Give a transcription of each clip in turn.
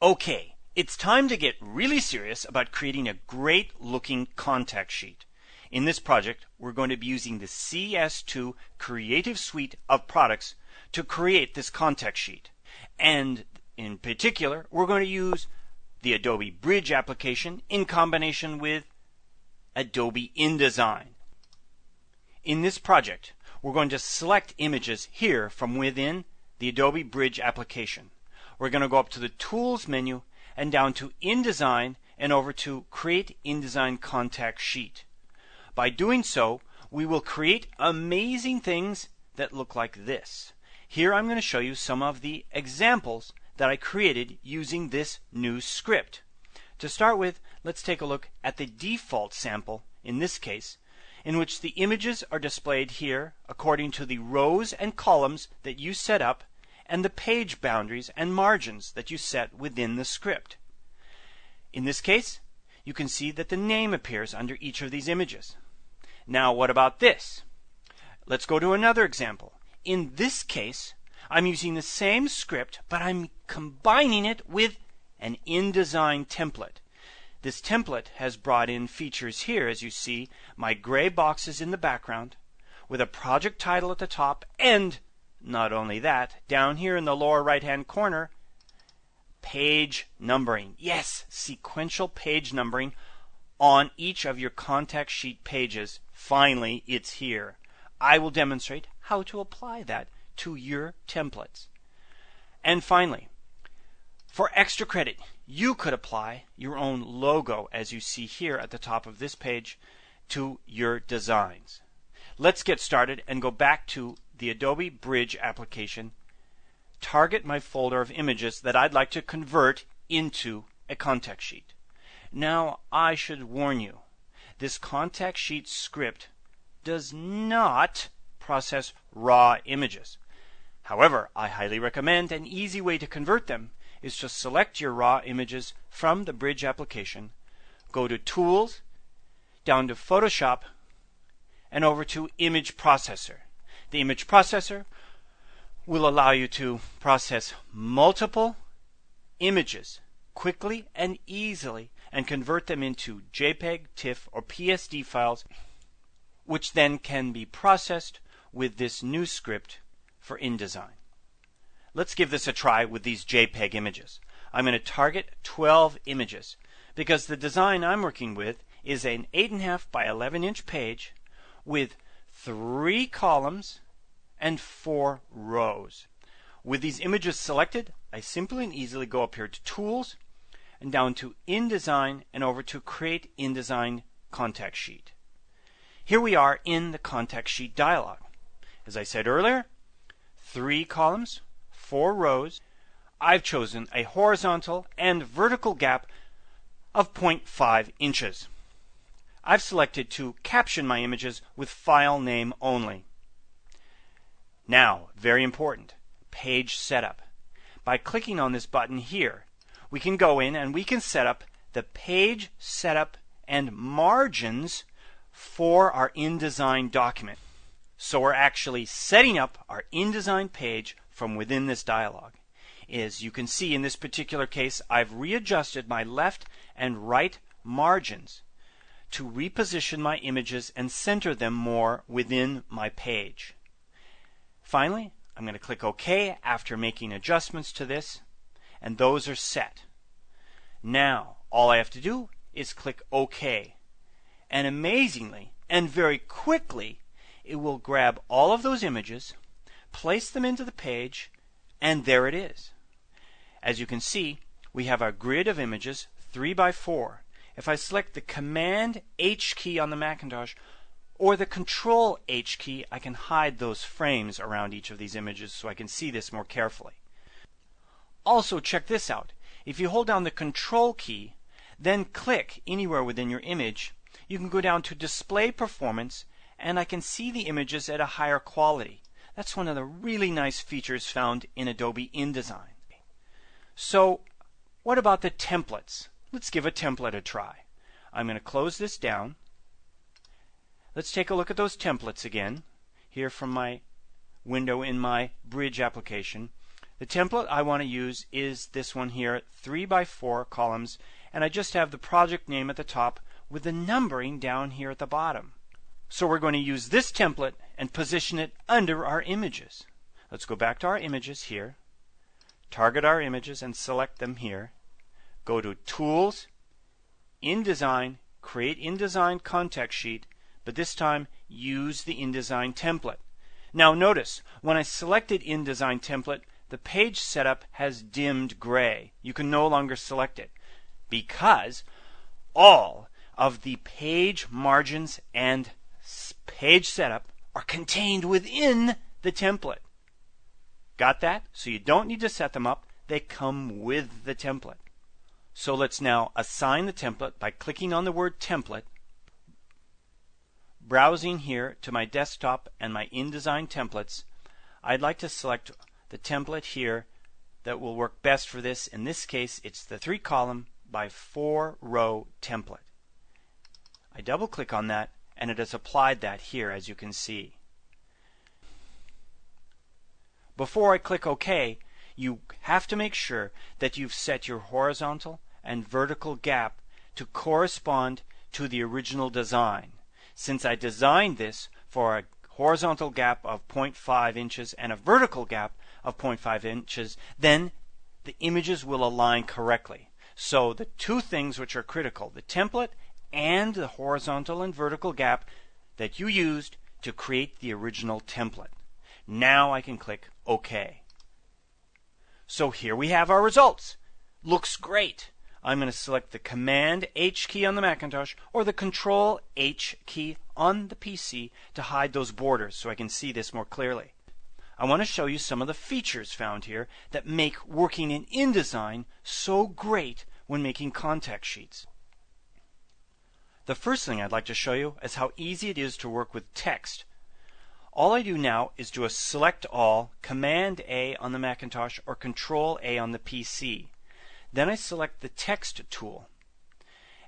Okay, it's time to get really serious about creating a great looking contact sheet. In this project, we're going to be using the CS2 Creative Suite of products to create this contact sheet. And in particular, we're going to use the Adobe Bridge application in combination with Adobe InDesign. In this project, we're going to select images here from within the Adobe Bridge application. We're going to go up to the Tools menu and down to InDesign and over to Create InDesign Contact Sheet. By doing so, we will create amazing things that look like this. Here I'm going to show you some of the examples that I created using this new script. To start with, let's take a look at the default sample in this case, in which the images are displayed here according to the rows and columns that you set up and the page boundaries and margins that you set within the script. In this case, you can see that the name appears under each of these images. Now, what about this? Let's go to another example. In this case, I'm using the same script, but I'm combining it with an InDesign template. This template has brought in features here, as you see, my gray boxes in the background, with a project title at the top, and not only that, down here in the lower right-hand corner, page numbering. Yes, sequential page numbering on each of your contact sheet pages. Finally, it's here. I will demonstrate how to apply that to your templates. And finally, for extra credit, you could apply your own logo, as you see here at the top of this page, to your designs. Let's get started and go back to the Adobe Bridge application, target my folder of images that I'd like to convert into a contact sheet. Now, I should warn you, this contact sheet script does not process raw images. However, I highly recommend an easy way to convert them is to select your raw images from the Bridge application, go to Tools, down to Photoshop, and over to Image Processor. The image processor will allow you to process multiple images quickly and easily and convert them into JPEG, TIFF, or PSD files, which then can be processed with this new script for InDesign. Let's give this a try with these JPEG images. I'm going to target 12 images because the design I'm working with is an 8.5 by 11 inch page with 3 columns and 4 rows. With these images selected, I simply and easily go up here to Tools and down to InDesign and over to Create InDesign Contact Sheet. Here we are in the Contact Sheet dialog. As I said earlier, 3 columns, 4 rows. I've chosen a horizontal and vertical gap of 0.5 inches. I've selected to caption my images with file name only. Now, very important, page setup. By clicking on this button here, we can go in and we can set up the page setup and margins for our InDesign document. So we're actually setting up our InDesign page from within this dialog. As you can see in this particular case, I've readjusted my left and right margins to reposition my images and center them more within my page. Finally, I'm going to click OK after making adjustments to this, and those are set. Now, all I have to do is click OK. And amazingly, and very quickly, it will grab all of those images, place them into the page, and there it is. As you can see, we have our grid of images 3 by 4. If I select the Command H key on the Macintosh or the Control H key, I can hide those frames around each of these images so I can see this more carefully. Also, check this out. If you hold down the Control key, then click anywhere within your image, you can go down to Display Performance, and I can see the images at a higher quality. That's one of the really nice features found in Adobe InDesign. So, what about the templates? Let's give a template a try. I'm going to close this down. Let's take a look at those templates again, here from my window in my Bridge application. The template I want to use is this one here, 3x4 columns, and I just have the project name at the top with the numbering down here at the bottom. So we're going to use this template and position it under our images. Let's go back to our images here, target our images and select them here. Go to Tools, InDesign, Create InDesign Contact Sheet, but this time use the InDesign template. Now notice, when I selected InDesign template, the page setup has dimmed gray. You can no longer select it because all of the page margins and page setup are contained within the template. Got that? So you don't need to set them up. They come with the template. So let's now assign the template by clicking on the word template, browsing here to my desktop and my InDesign templates. I'd like to select the template here that will work best for this. In this case, it's the 3-column by 4-row template. I double click on that and it has applied that here, as you can see. Before I click OK, you have to make sure that you've set your horizontal and vertical gap to correspond to the original design. Since I designed this for a horizontal gap of 0.5 inches and a vertical gap of 0.5 inches, then the images will align correctly. So the two things which are critical, the template and the horizontal and vertical gap that you used to create the original template. Now I can click OK. So here we have our results. Looks great. I'm going to select the Command H key on the Macintosh or the Control H key on the PC to hide those borders so I can see this more clearly. I want to show you some of the features found here that make working in InDesign so great when making contact sheets. The first thing I'd like to show you is how easy it is to work with text. All I do now is do a Select All, Command A on the Macintosh or Control A on the PC. Then I select the Text tool.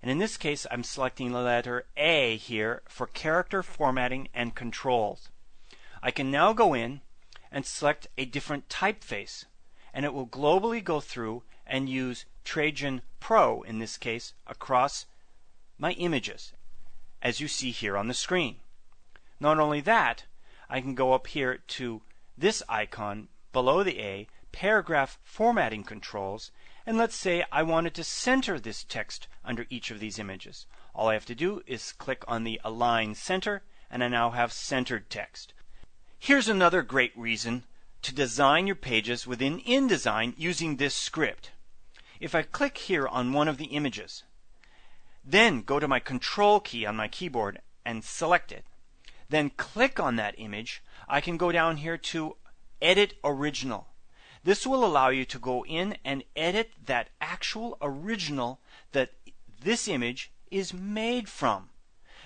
And in this case, I'm selecting the letter A here for character formatting and controls. I can now go in and select a different typeface, and it will globally go through and use Trajan Pro, in this case, across my images, as you see here on the screen. Not only that, I can go up here to this icon below the A, Paragraph Formatting Controls, and let's say I wanted to center this text under each of these images. All I have to do is click on the Align Center, and I now have centered text. Here's another great reason to design your pages within InDesign using this script. If I click here on one of the images, then go to my Control key on my keyboard and select it, then click on that image, I can go down here to Edit Original. This will allow you to go in and edit that actual original that this image is made from.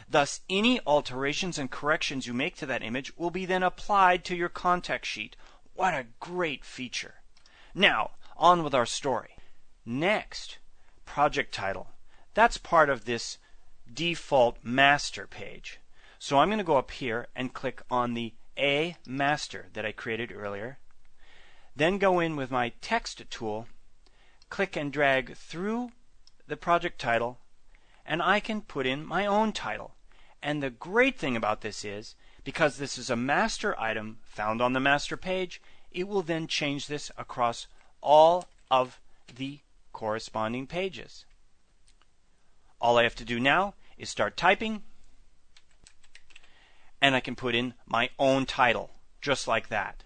Thus, any alterations and corrections you make to that image will be then applied to your contact sheet. What a great feature. Now, on with our story. Next, project title. That's part of this default master page. So I'm going to go up here and click on the A master that I created earlier. Then go in with my text tool, click and drag through the project title, and I can put in my own title. And the great thing about this is, because this is a master item found on the master page, it will then change this across all of the corresponding pages. All I have to do now is start typing, and I can put in my own title, just like that.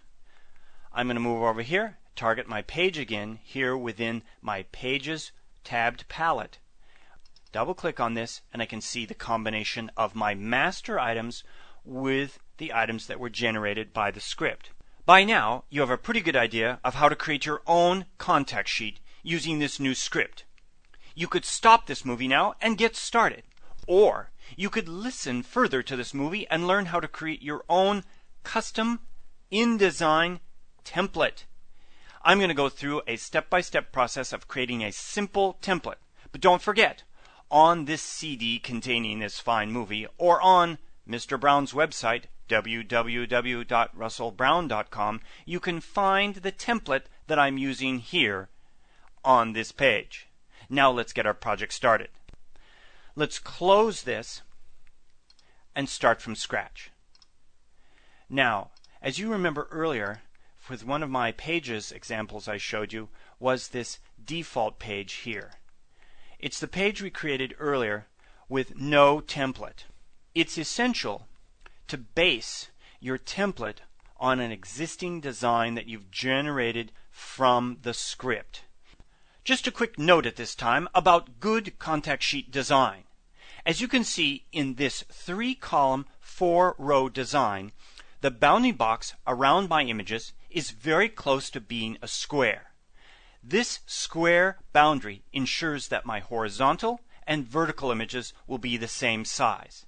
I'm going to move over here, target my page again here within my Pages tabbed palette. Double click on this and I can see the combination of my master items with the items that were generated by the script. By now, you have a pretty good idea of how to create your own contact sheet using this new script. You could stop this movie now and get started. Or you could listen further to this movie and learn how to create your own custom InDesign template. I'm going to go through a step-by-step process of creating a simple template. But don't forget, on this CD containing this fine movie, or on Mr. Brown's website, www.russellbrown.com, you can find the template that I'm using here on this page. Now let's get our project started. Let's close this and start from scratch. Now, as you remember earlier, with one of my pages examples I showed you was this default page here. It's the page we created earlier with no template. It's essential to base your template on an existing design that you've generated from the script. Just a quick note at this time about good contact sheet design. As you can see in this 3-column, 4-row design, the bounding box around my images is very close to being a square. This square boundary ensures that my horizontal and vertical images will be the same size.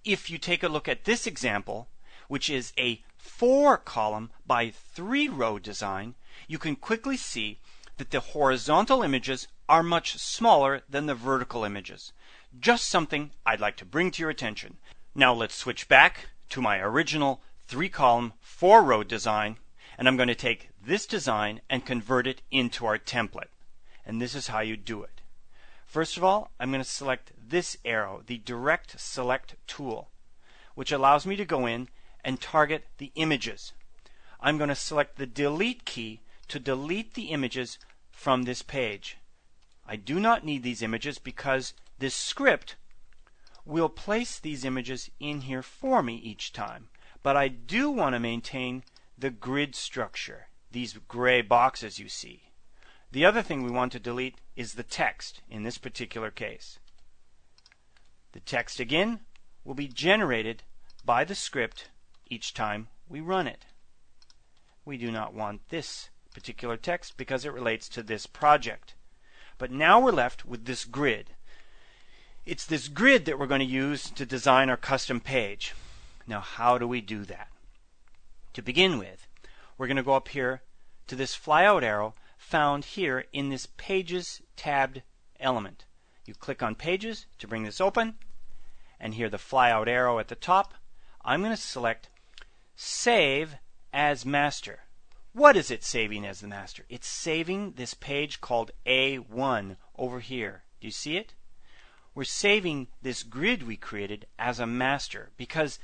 If you take a look at this example, which is a 4-column by 3-row design, you can quickly see that the horizontal images are much smaller than the vertical images. Just something I'd like to bring to your attention. Now let's switch back to my original 3-column, 4-row design, and I'm going to take this design and convert it into our template. And this is how you do it. First of all, I'm going to select this arrow, the Direct Select tool, which allows me to go in and target the images. I'm going to select the Delete key to delete the images from this page. I do not need these images because this script will place these images in here for me each time. But I do want to maintain the grid structure, these gray boxes you see. The other thing we want to delete is the text in this particular case. The text again will be generated by the script each time we run it. We do not want this particular text because it relates to this project. But now we're left with this grid. It's this grid that we're going to use to design our custom page. Now how do we do that? To begin with, we're going to go up here to this flyout arrow found here in this Pages tabbed element. You click on Pages to bring this open, and here the flyout arrow at the top. I'm going to select Save as Master. What is it saving as the master? It's saving this page called A1 over here. Do you see it? We're saving this grid we created as a master because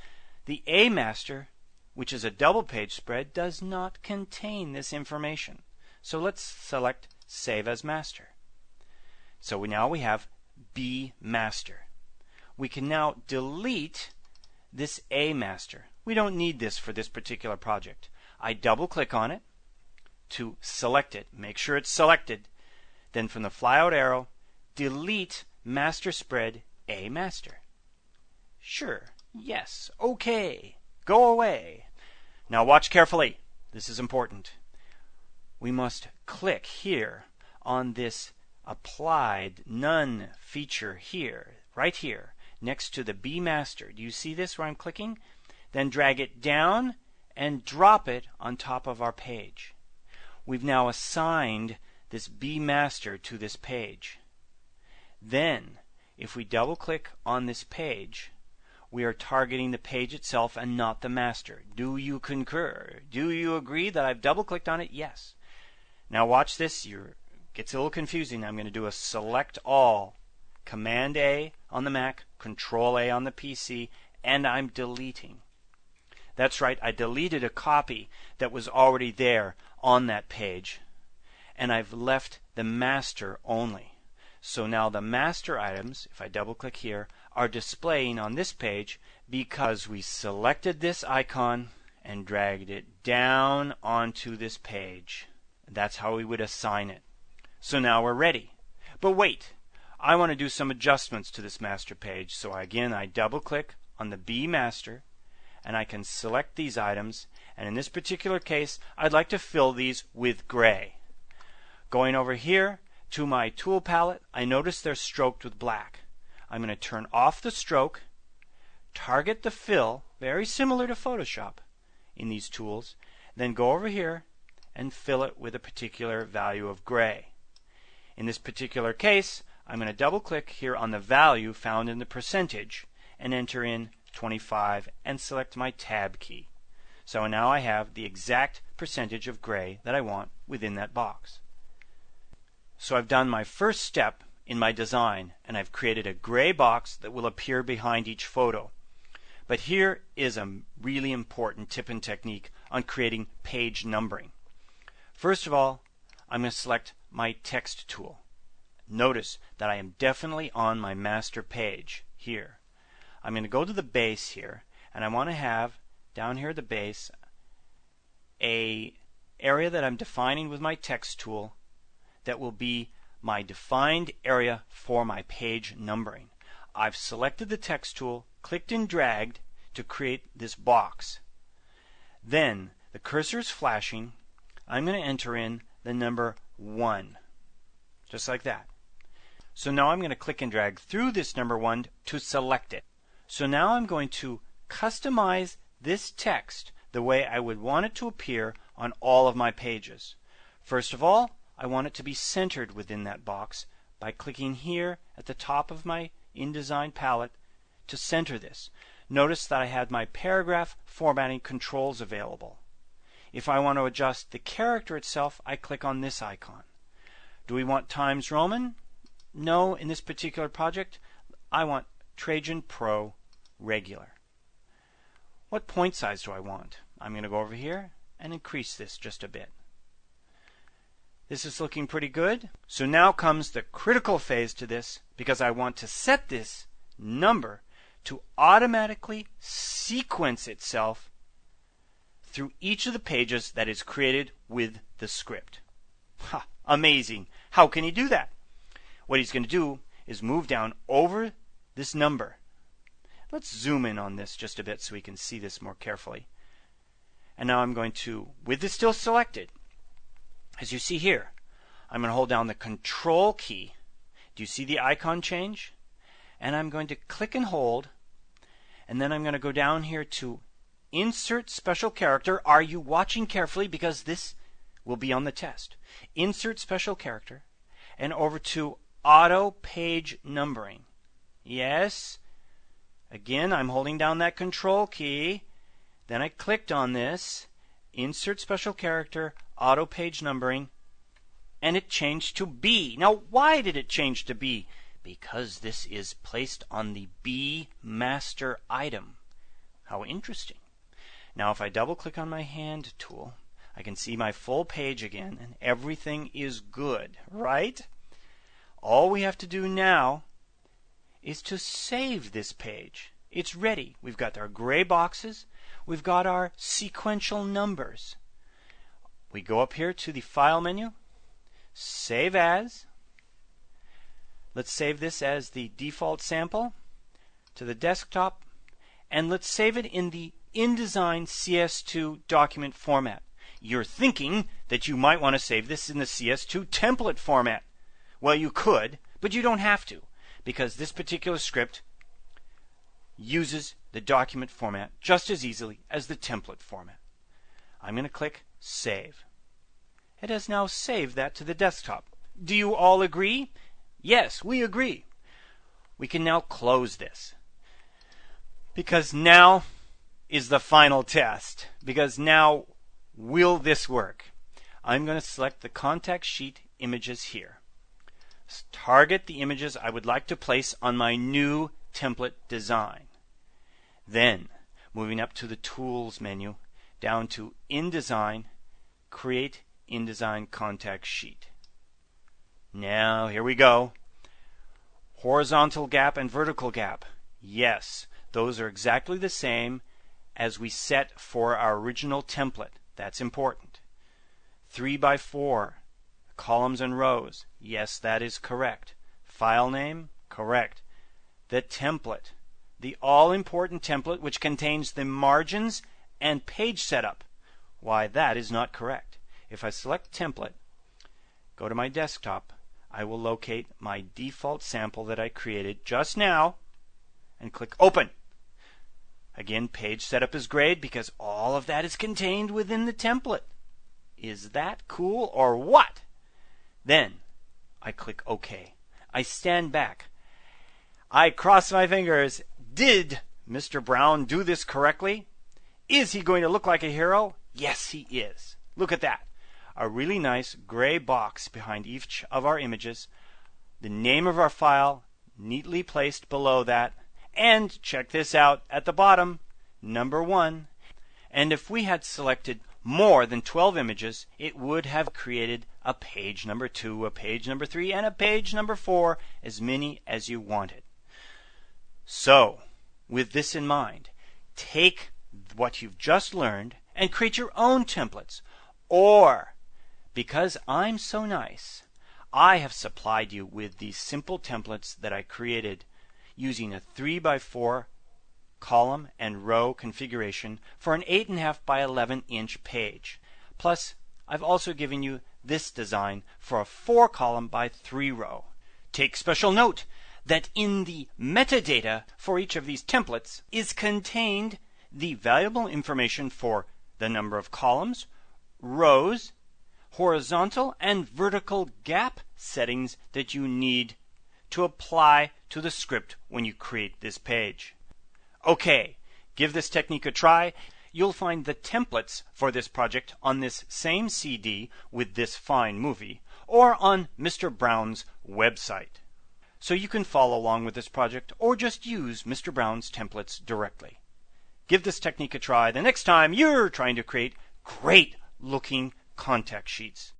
the A master, which is a double page spread, does not contain this information. So let's select Save as Master. So now we have B master. We can now delete this A master. We don't need this for this particular project. I double click on it to select it. Make sure it's selected. Then from the flyout arrow, delete master spread A master. Sure. Yes. Okay. Go away. Now watch carefully. This is important. We must click here on this Applied None feature here, right here, next to the B master. Do you see this where I'm clicking? Then drag it down and drop it on top of our page. We've now assigned this B master to this page. Then, if we double click on this page, we are targeting the page itself and not the master. Do you concur? Do you agree that I've double clicked on it? Yes. Now watch this. It gets a little confusing. I'm going to do a select all. Command A on the Mac, Control A on the PC, and I'm deleting. That's right, I deleted a copy that was already there on that page, and I've left the master only. So now the master items, if I double click here, are displaying on this page because we selected this icon and dragged it down onto this page. That's how we would assign it. So now we're ready. But wait, I want to do some adjustments to this master page. So again, I double click on the B master, and I can select these items, and in this particular case I'd like to fill these with gray. Going over here to my tool palette, I notice they're stroked with black. I'm going to turn off the stroke, target the fill, very similar to Photoshop in these tools, then go over here and fill it with a particular value of gray. In this particular case, I'm going to double click here on the value found in the percentage and enter in 25 and select my tab key. So now I have the exact percentage of gray that I want within that box. So I've done my first step in my design, and I've created a gray box that will appear behind each photo. But here is a really important tip and technique on creating page numbering. First of all, I'm going to select my text tool. Notice that I am definitely on my master page here. I'm going to go to the base here, and I want to have down here at the base a area that I'm defining with my text tool that will be my defined area for my page numbering. I've selected the text tool, clicked and dragged to create this box. Then the cursor is flashing. I'm going to enter in the number 1, just like that. So now I'm going to click and drag through this number 1 to select it. So now I'm going to customize this text the way I would want it to appear on all of my pages. First of all, I want it to be centered within that box by clicking here at the top of my InDesign palette to center this. Notice that I had my paragraph formatting controls available. If I want to adjust the character itself, I click on this icon. Do we want Times Roman? No, in this particular project, I want Trajan Pro regular. What point size do I want? I'm going to go over here and increase this just a bit. This is looking pretty good. So now comes the critical phase to this, because I want to set this number to automatically sequence itself through each of the pages that is created with the script. Ha! Amazing! How can he do that? What he's going to do is move down over this number. Let's zoom in on this just a bit so we can see this more carefully. And now I'm going to, with this still selected, as you see here, I'm going to hold down the Control key. Do you see the icon change? And I'm going to click and hold, and then I'm going to go down here to Insert Special Character. Are you watching carefully? Because this will be on the test. Insert Special Character, and over to Auto Page Numbering. Yes. Again, I'm holding down that Control key. Then I clicked on this, Insert Special Character, Auto Page Numbering, and it changed to B. Now, why did it change to B? Because this is placed on the B master item. How interesting. Now, if I double click on my hand tool, I can see my full page again, and everything is good, right? All we have to do now is to save this page. It's ready. We've got our gray boxes. We've got our sequential numbers. We go up here to the File menu, Save As. Let's save this as the default sample to the desktop, and let's save it in the InDesign CS2 document format. You're thinking that you might want to save this in the CS2 template format. Well, you could, but you don't have to, because this particular script uses the document format just as easily as the template format. I'm going to click Save. It has now saved that to the desktop. Do you all agree? Yes, we agree. We can now close this, because now is the final test. Because now, will this work? I'm going to select the contact sheet images here. Target the images I would like to place on my new template design. Then, moving up to the Tools menu, down to InDesign, Create InDesign Contact Sheet. Now, here we go. Horizontal gap and vertical gap. Yes, those are exactly the same as we set for our original template. That's important. 3 by 4 columns and rows. Yes, that is correct. File name, correct. The template, the all-important template which contains the margins and page setup. Why, that is not correct. If I select template, go to my desktop, I will locate my default sample that I created just now and click Open. Again, page setup is great because all of that is contained within the template. Is that cool or what? Then I click OK. I stand back. I cross my fingers. Did Mr. Brown do this correctly? Is he going to look like a hero? Yes, he is. Look at that. A really nice gray box behind each of our images, the name of our file neatly placed below that, and check this out at the bottom, number 1. And if we had selected more than 12 images, it would have created a page number 2, a page number 3, and a page number 4, as many as you wanted. So, with this in mind, take what you've just learned and create your own templates. Or, because I'm so nice, I have supplied you with these simple templates that I created using a 3x4 column and row configuration for an 8.5 by 11 inch page. Plus, I've also given you this design for a 4 column by 3 row. Take special note that in the metadata for each of these templates is contained the valuable information for the number of columns, rows, horizontal and vertical gap settings that you need to apply to the script when you create this page. Okay, give this technique a try. You'll find the templates for this project on this same CD with this fine movie, or on Mr. Brown's website. So you can follow along with this project, or just use Mr. Brown's templates directly. Give this technique a try the next time you're trying to create great looking contact sheets.